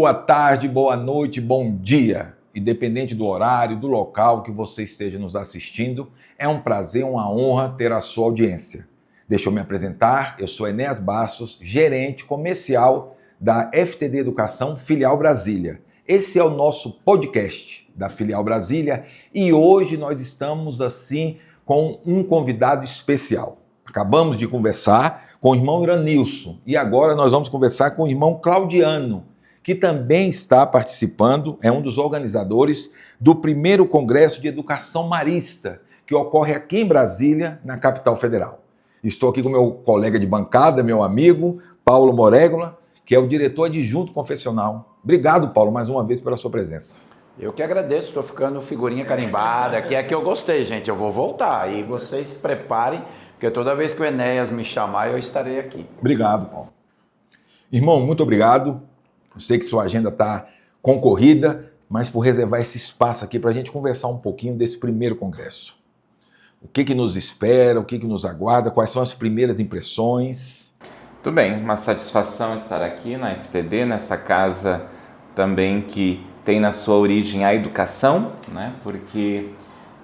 Boa tarde, boa noite, bom dia. Independente do horário, do local que você esteja nos assistindo, é um prazer, uma honra ter a sua audiência. Deixa eu me apresentar, eu sou Enéas Bastos, gerente comercial da FTD Educação Filial Brasília. Esse é o nosso podcast da Filial Brasília e hoje nós estamos assim com um convidado especial. Acabamos de conversar com o irmão Iranilson e agora nós vamos conversar com o irmão Claudiano, que também está participando, é um dos organizadores do primeiro Congresso de Educação Marista, que ocorre aqui em Brasília, na capital federal. Estou aqui com meu colega de bancada, meu amigo, Paulo Morégola, que é o diretor adjunto confessional. Obrigado, Paulo, mais uma vez pela sua presença. Eu que agradeço, estou ficando figurinha carimbada, que é que eu gostei, gente, eu vou voltar, e vocês se preparem, porque toda vez que o Enéas me chamar, eu estarei aqui. Obrigado, Paulo. Irmão, muito obrigado. Eu sei que sua agenda está concorrida, mas por reservar esse espaço aqui para a gente conversar um pouquinho desse primeiro congresso. O que nos espera, o que nos aguarda, quais são as primeiras impressões? Tudo bem, uma satisfação estar aqui na FTD, nessa casa também que tem na sua origem a educação, né? Porque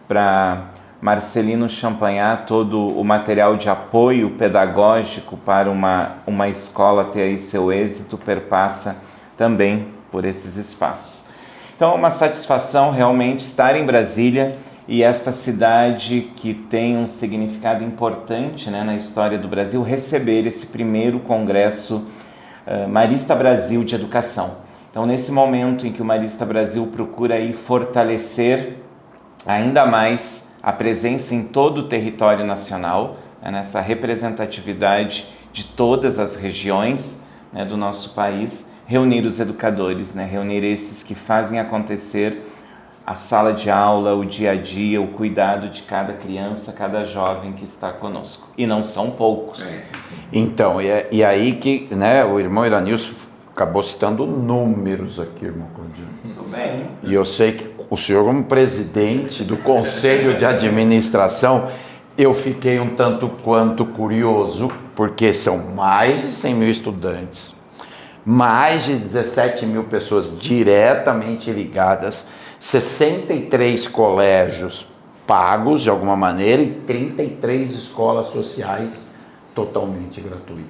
para Marcelino Champagnat todo o material de apoio pedagógico para uma escola ter aí seu êxito perpassa também por esses espaços. Então é uma satisfação realmente estar em Brasília e esta cidade que tem um significado importante, né, na história do Brasil, receber esse primeiro Congresso Marista Brasil de Educação. Então nesse momento em que o Marista Brasil procura aí fortalecer ainda mais a presença em todo o território nacional, né, nessa representatividade de todas as regiões, né, do nosso país, reunir os educadores, né? Reunir esses que fazem acontecer a sala de aula, o dia a dia, o cuidado de cada criança, cada jovem que está conosco. E não são poucos. Então, e aí que, né, o irmão Iranilson acabou citando números aqui, irmão Claudiano. Tudo bem. E eu sei que o senhor, como presidente do Conselho de Administração, eu fiquei um tanto quanto curioso, porque são mais de 100 mil estudantes, mais de 17 mil pessoas diretamente ligadas, 63 colégios pagos de alguma maneira e 33 escolas sociais totalmente gratuitas.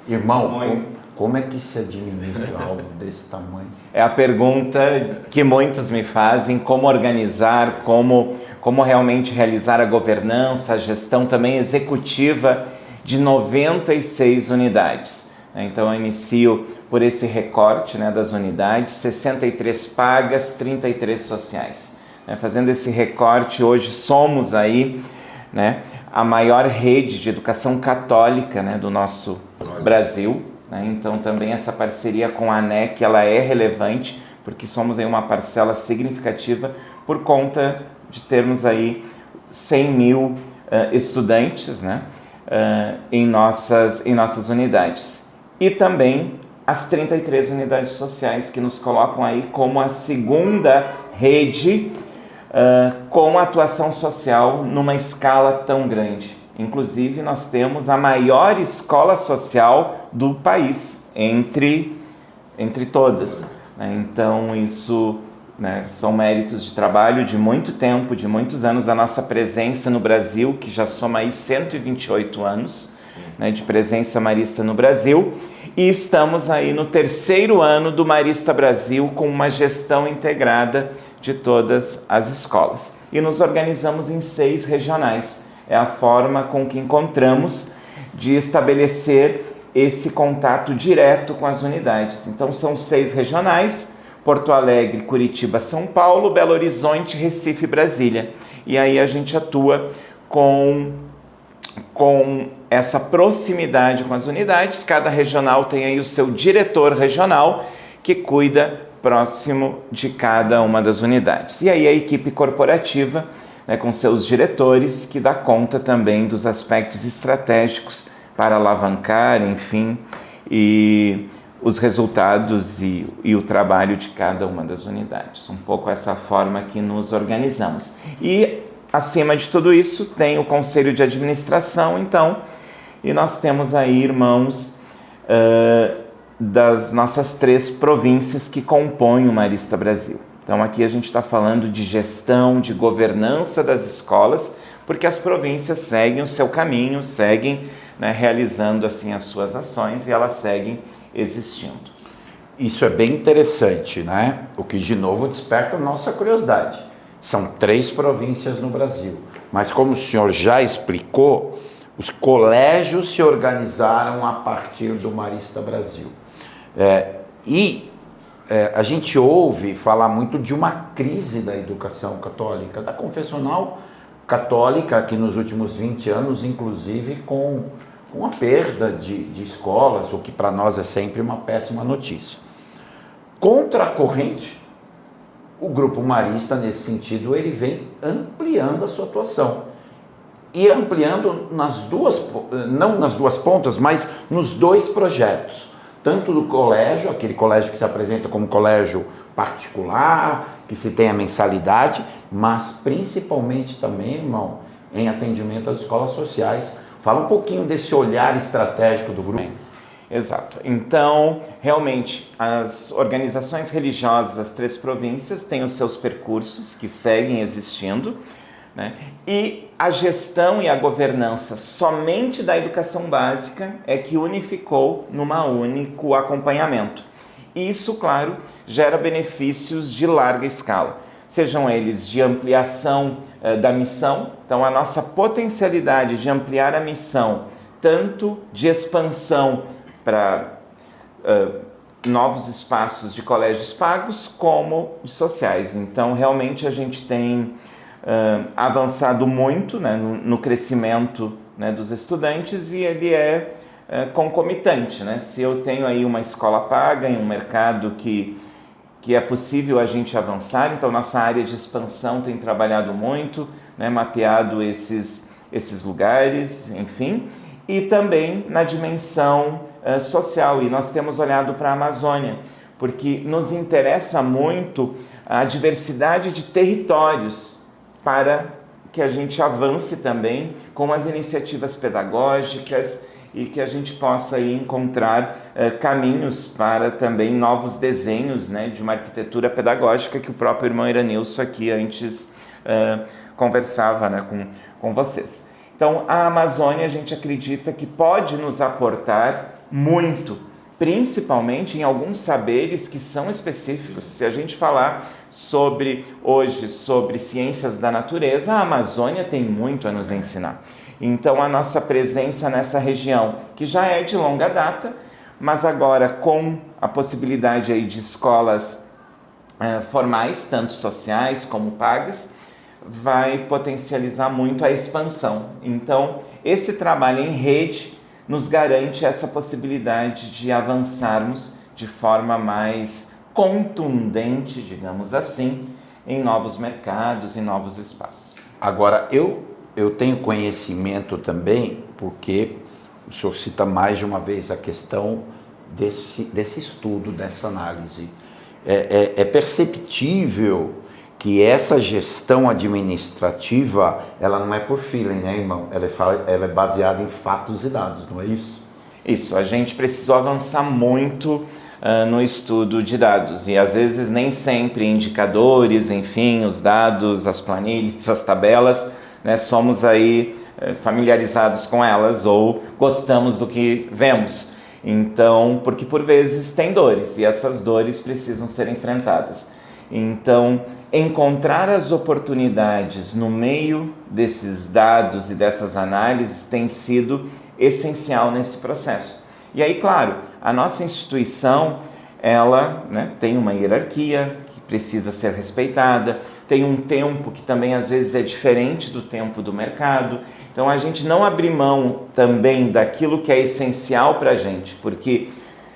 Irmão, como é que se administra algo desse tamanho? É a pergunta que muitos me fazem, como organizar, como realmente realizar a governança, a gestão também executiva de 96 unidades. Então eu inicio por esse recorte, né, das unidades, 63 pagas, 33 sociais. Fazendo esse recorte, hoje somos aí, né, a maior rede de educação católica, né, do nosso Brasil. Então também essa parceria com a ANEC ela é relevante, porque somos aí uma parcela significativa por conta de termos aí 100 mil estudantes, né, em nossas unidades. E também as 33 unidades sociais que nos colocam aí como a segunda rede com atuação social numa escala tão grande. Inclusive, nós temos a maior escola social do país, entre todas. Então, isso, né, são méritos de trabalho de muito tempo, de muitos anos da nossa presença no Brasil, que já soma aí 128 anos, né, de presença marista no Brasil. E estamos aí no 3º ano do Marista Brasil com uma gestão integrada de todas as escolas. E nos organizamos em 6 regionais. É a forma com que encontramos de estabelecer esse contato direto com as unidades. Então são 6 regionais: Porto Alegre, Curitiba, São Paulo, Belo Horizonte, Recife e Brasília. E aí a gente atua com essa proximidade com as unidades. Cada regional tem aí o seu diretor regional que cuida próximo de cada uma das unidades. E aí a equipe corporativa, né, com seus diretores, que dá conta também dos aspectos estratégicos para alavancar, enfim, e os resultados e o trabalho de cada uma das unidades. Um pouco essa forma que nos organizamos. E, acima de tudo isso, tem o Conselho de Administração, então, e nós temos aí, irmãos, das nossas 3 províncias que compõem o Marista Brasil. Então aqui a gente está falando de gestão, de governança das escolas, porque as províncias seguem o seu caminho, seguem, né, realizando assim as suas ações, e elas seguem existindo. Isso é bem interessante, né? O que de novo desperta a nossa curiosidade. São 3 províncias no Brasil, mas como o senhor já explicou, os colégios se organizaram a partir do Marista Brasil. A gente ouve falar muito de uma crise da educação católica, da confessional católica, que nos últimos 20 anos, inclusive, com a perda de escolas, o que para nós é sempre uma péssima notícia. Contra a corrente, o Grupo Marista, nesse sentido, ele vem ampliando a sua atuação. E ampliando não nas duas pontas, mas nos 2 projetos. Tanto do colégio, aquele colégio que se apresenta como colégio particular, que se tem a mensalidade, mas principalmente também, irmão, em atendimento às escolas sociais. Fala um pouquinho desse olhar estratégico do grupo. Exato. Então, realmente, as organizações religiosas das 3 províncias têm os seus percursos que seguem existindo, né? E a gestão e a governança somente da educação básica é que unificou numa único acompanhamento. E isso, claro, gera benefícios de larga escala, sejam eles de ampliação da missão. Então, a nossa potencialidade de ampliar a missão, tanto de expansão para novos espaços de colégios pagos, como de sociais. Então, realmente, a gente tem avançado muito, né, no crescimento, né, dos estudantes, e ele é concomitante, né? Se eu tenho aí uma escola paga em um mercado que é possível a gente avançar, então nossa área de expansão tem trabalhado muito, né, mapeado esses lugares, enfim, e também na dimensão social, e nós temos olhado para a Amazônia, porque nos interessa muito a diversidade de territórios, para que a gente avance também com as iniciativas pedagógicas e que a gente possa aí encontrar caminhos para também novos desenhos, né, de uma arquitetura pedagógica que o próprio irmão Iranilson aqui antes conversava, né, com vocês. Então, a Amazônia, a gente acredita que pode nos aportar muito, principalmente em alguns saberes que são específicos. Se a gente falar hoje sobre ciências da natureza, a Amazônia tem muito a nos ensinar. Então, a nossa presença nessa região, que já é de longa data, mas agora com a possibilidade aí de escolas formais, tanto sociais como pagas, vai potencializar muito a expansão. Então, esse trabalho em rede nos garante essa possibilidade de avançarmos de forma mais contundente, digamos assim, em novos mercados, em novos espaços. Agora, eu tenho conhecimento também, porque o senhor cita mais de uma vez a questão desse estudo, dessa análise. É perceptível que essa gestão administrativa, ela não é por feeling, né, irmão? Ela é baseada em fatos e dados, não é isso? Isso, a gente precisou avançar muito no estudo de dados, e às vezes nem sempre indicadores, enfim, os dados, as planilhas, as tabelas, né, somos aí familiarizados com elas ou gostamos do que vemos. Então, porque por vezes tem dores, e essas dores precisam ser enfrentadas. Então, encontrar as oportunidades no meio desses dados e dessas análises tem sido essencial nesse processo. E aí, claro, a nossa instituição, ela, né, tem uma hierarquia que precisa ser respeitada, tem um tempo que também às vezes é diferente do tempo do mercado. Então, a gente não abre mão também daquilo que é essencial para a gente, porque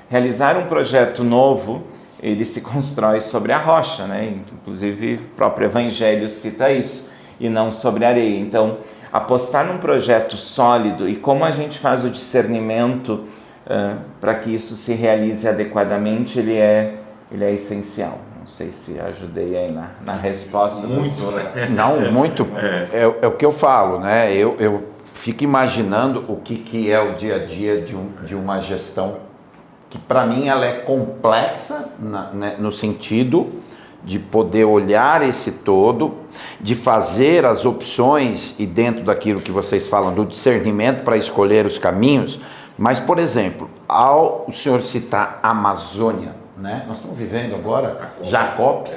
realizar um projeto novo, ele se constrói sobre a rocha, né? Inclusive o próprio Evangelho cita isso, e não sobre areia. Então, apostar num projeto sólido, e como a gente faz o discernimento para que isso se realize adequadamente, ele é essencial. Não sei se ajudei aí na resposta. Muito. Não, muito. É o que eu falo, né? Eu fico imaginando o que é o dia a dia de uma gestão que para mim ela é complexa no sentido de poder olhar esse todo, de fazer as opções e dentro daquilo que vocês falam do discernimento para escolher os caminhos. Mas, por exemplo, ao o senhor citar a Amazônia, né? Nós estamos vivendo agora Jacop,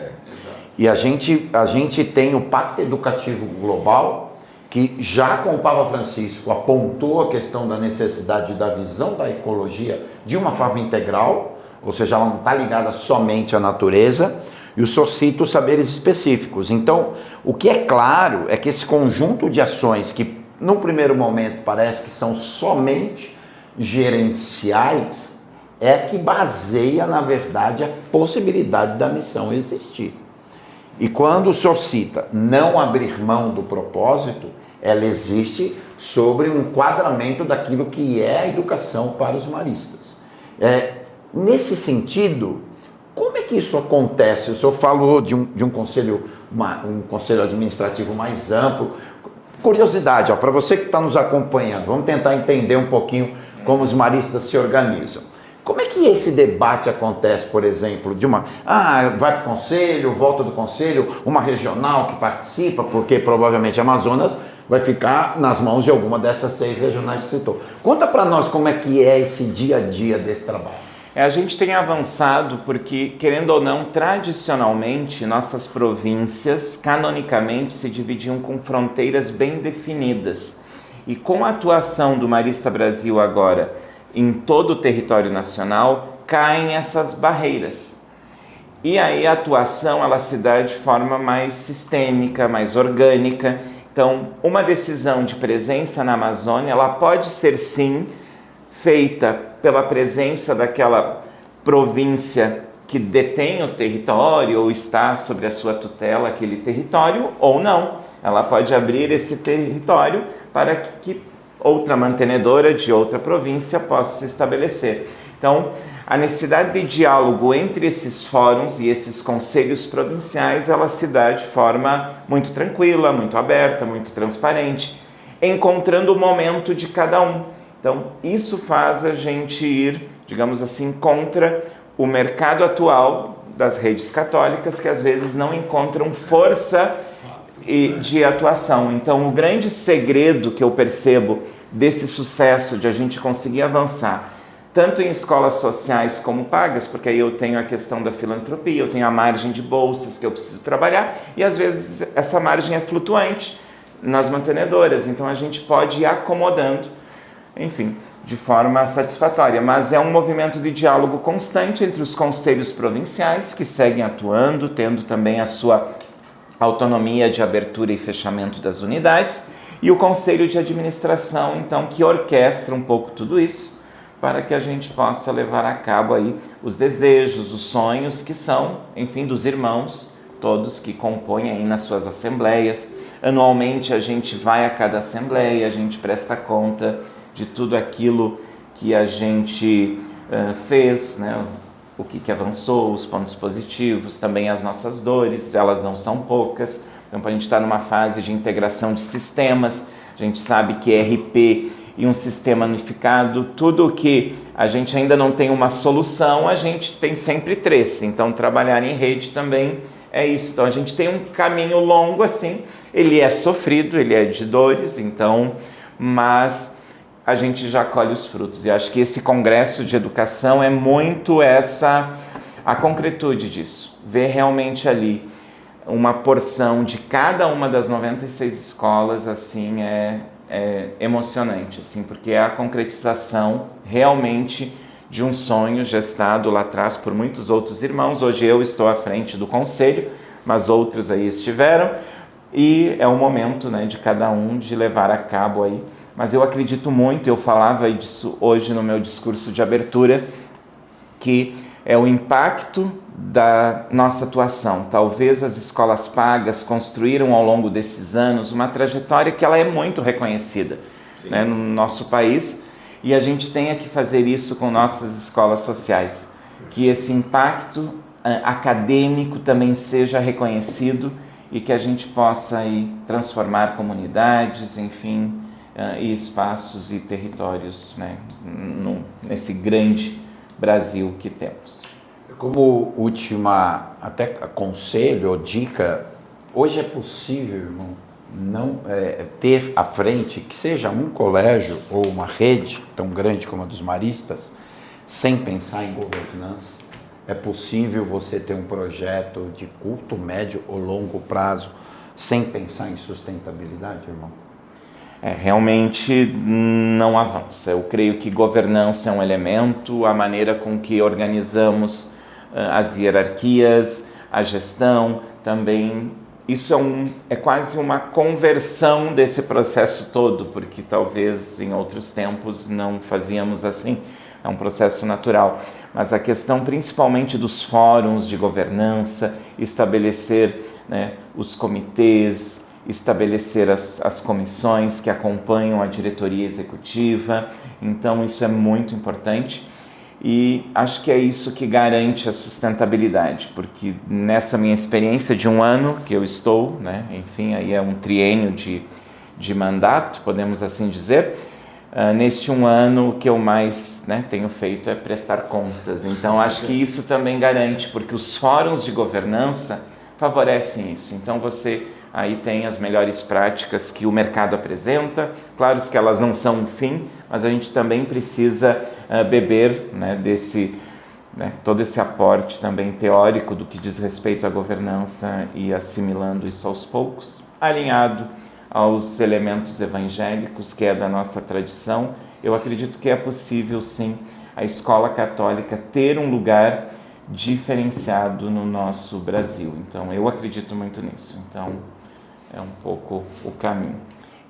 e a gente tem o Pacto Educativo Global, que já com o Papa Francisco apontou a questão da necessidade da visão da ecologia de uma forma integral, ou seja, ela não está ligada somente à natureza, e o senhor cita os saberes específicos. Então, o que é claro é que esse conjunto de ações que, num primeiro momento, parece que são somente gerenciais, é que baseia, na verdade, a possibilidade da missão existir. E quando o senhor cita não abrir mão do propósito, ela existe sobre um enquadramento daquilo que é a educação para os maristas. Nesse sentido, como é que isso acontece? O senhor falou de um conselho, um conselho administrativo mais amplo. Curiosidade, para você que está nos acompanhando, vamos tentar entender um pouquinho como os maristas se organizam. Como é que esse debate acontece, por exemplo, vai para o conselho, volta do conselho, uma regional que participa, porque provavelmente a Amazonas vai ficar nas mãos de alguma dessas 6 regionais que citou. Conta para nós como é que é esse dia a dia desse trabalho. A gente tem avançado porque, querendo ou não, tradicionalmente, nossas províncias, canonicamente, se dividiam com fronteiras bem definidas. E com a atuação do Marista Brasil agora em todo o território nacional, caem essas barreiras. E aí a atuação ela se dá de forma mais sistêmica, mais orgânica. Então, uma decisão de presença na Amazônia, ela pode ser sim feita pela presença daquela província que detém o território ou está sobre a sua tutela aquele território, ou não. Ela pode abrir esse território para que outra mantenedora de outra província possa se estabelecer. Então, a necessidade de diálogo entre esses fóruns e esses conselhos provinciais, ela se dá de forma muito tranquila, muito aberta, muito transparente, encontrando o momento de cada um. Então, isso faz a gente ir, digamos assim, contra o mercado atual das redes católicas, que às vezes não encontram força de atuação. Então, o grande segredo que eu percebo desse sucesso de a gente conseguir avançar, tanto em escolas sociais como pagas, porque aí eu tenho a questão da filantropia, eu tenho a margem de bolsas que eu preciso trabalhar, e às vezes essa margem é flutuante nas mantenedoras, então a gente pode ir acomodando, enfim, de forma satisfatória, mas é um movimento de diálogo constante entre os conselhos provinciais, que seguem atuando, tendo também a sua autonomia de abertura e fechamento das unidades, e o conselho de administração, então, que orquestra um pouco tudo isso, para que a gente possa levar a cabo aí os desejos, os sonhos, que são, enfim, dos irmãos, todos que compõem aí nas suas assembleias. Anualmente a gente vai a cada assembleia, a gente presta conta de tudo aquilo que a gente fez, né? O que avançou, os pontos positivos, também as nossas dores, elas não são poucas. Então, para a gente estar numa fase de integração de sistemas, a gente sabe que RP e um sistema unificado, tudo que a gente ainda não tem uma solução, a gente tem sempre 3. Então, trabalhar em rede também é isso. Então, a gente tem um caminho longo assim, ele é sofrido, ele é de dores, então, mas a gente já colhe os frutos. E acho que esse congresso de educação é muito a concretude disso. Ver realmente ali uma porção de cada uma das 96 escolas, assim, é emocionante, assim, porque é a concretização realmente de um sonho gestado lá atrás por muitos outros irmãos. Hoje eu estou à frente do conselho, mas outros aí estiveram, e é o momento, né, de cada um de levar a cabo aí. Mas eu acredito muito, eu falava disso hoje no meu discurso de abertura, que é o impacto da nossa atuação. Talvez as escolas pagas construíram ao longo desses anos uma trajetória que ela é muito reconhecida, né, no nosso país, e a gente tem que fazer isso com nossas escolas sociais, que esse impacto acadêmico também seja reconhecido e que a gente possa aí transformar comunidades, enfim, e espaços e territórios, né, nesse grande Brasil que temos. Como última até conselho ou dica, hoje é possível, irmão, não ter à frente, que seja um colégio ou uma rede tão grande como a dos maristas, sem pensar em governança? É possível você ter um projeto de curto, médio ou longo prazo sem pensar em sustentabilidade, irmão? Realmente não avança. Eu creio que governança é um elemento, a maneira com que organizamos as hierarquias, a gestão também. Isso é quase uma conversão desse processo todo, porque talvez em outros tempos não fazíamos assim. É um processo natural. Mas a questão principalmente dos fóruns de governança, estabelecer, né, os comitês, estabelecer as comissões que acompanham a diretoria executiva. Então isso é muito importante e acho que é isso que garante a sustentabilidade, porque nessa minha experiência de 1 ano que eu estou, né, enfim, aí é um triênio de mandato, podemos assim dizer, neste 1 ano o que eu mais, né, tenho feito é prestar contas. Então acho que isso também garante, porque os fóruns de governança favorecem isso. Então você aí tem as melhores práticas que o mercado apresenta, claro que elas não são um fim, mas a gente também precisa beber, né, desse, né, todo esse aporte também teórico do que diz respeito à governança e assimilando isso aos poucos, alinhado aos elementos evangélicos, que é da nossa tradição. Eu acredito que é possível, sim, a escola católica ter um lugar diferenciado no nosso Brasil. Então, eu acredito muito nisso. Então, é um pouco o caminho.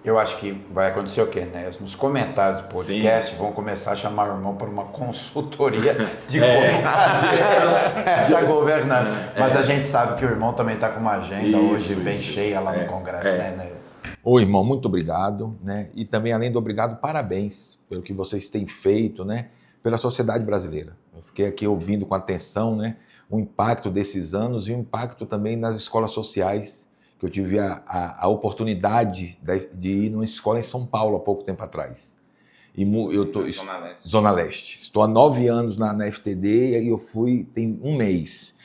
Eu acho que vai acontecer o quê, né? Nos comentários do podcast vão começar a chamar o irmão para uma consultoria de como fazer essa governança. Mas a gente sabe que o irmão também está com uma agenda hoje bem cheia lá no Congresso, né? Ô, irmão, muito obrigado, né? E também, além do obrigado, parabéns pelo que vocês têm feito, né? Pela sociedade brasileira. Eu fiquei aqui ouvindo com atenção, né? O impacto desses anos e o impacto também nas escolas sociais, que eu tive a oportunidade de ir numa escola em São Paulo há pouco tempo atrás. E eu tô, Zona Leste. Estou há 9 anos na FTD e eu fui tem 1 mês.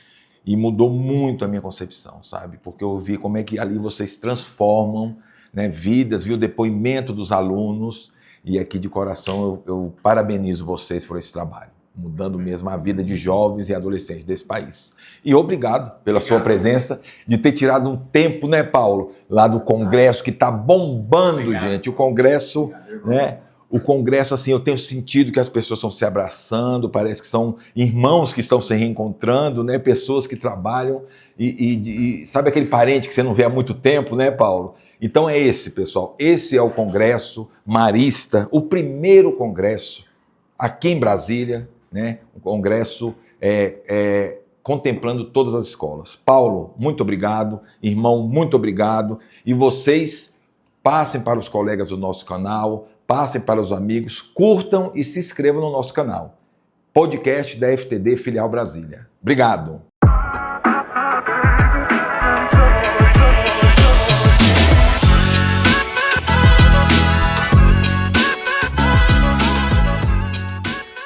E mudou muito a minha concepção, sabe? Porque eu vi como é que ali vocês transformam, né, vidas, vi o depoimento dos alunos. E aqui de coração eu parabenizo vocês por esse trabalho, mudando mesmo a vida de jovens e adolescentes desse país. E obrigado pela sua presença, de ter tirado um tempo, né, Paulo, lá do Congresso, que está bombando, gente. O Congresso, né? O Congresso, assim, eu tenho sentido que as pessoas estão se abraçando, parece que são irmãos que estão se reencontrando, né? Pessoas que trabalham e sabe aquele parente que você não vê há muito tempo, né, Paulo? Então é esse, pessoal, esse é o Congresso Marista, o primeiro congresso aqui em Brasília, né? Um congresso contemplando todas as escolas. Paulo, muito obrigado. Irmão, muito obrigado. E vocês passem para os colegas do nosso canal, passem para os amigos, curtam e se inscrevam no nosso canal. Podcast da FTD Filial Brasília. Obrigado.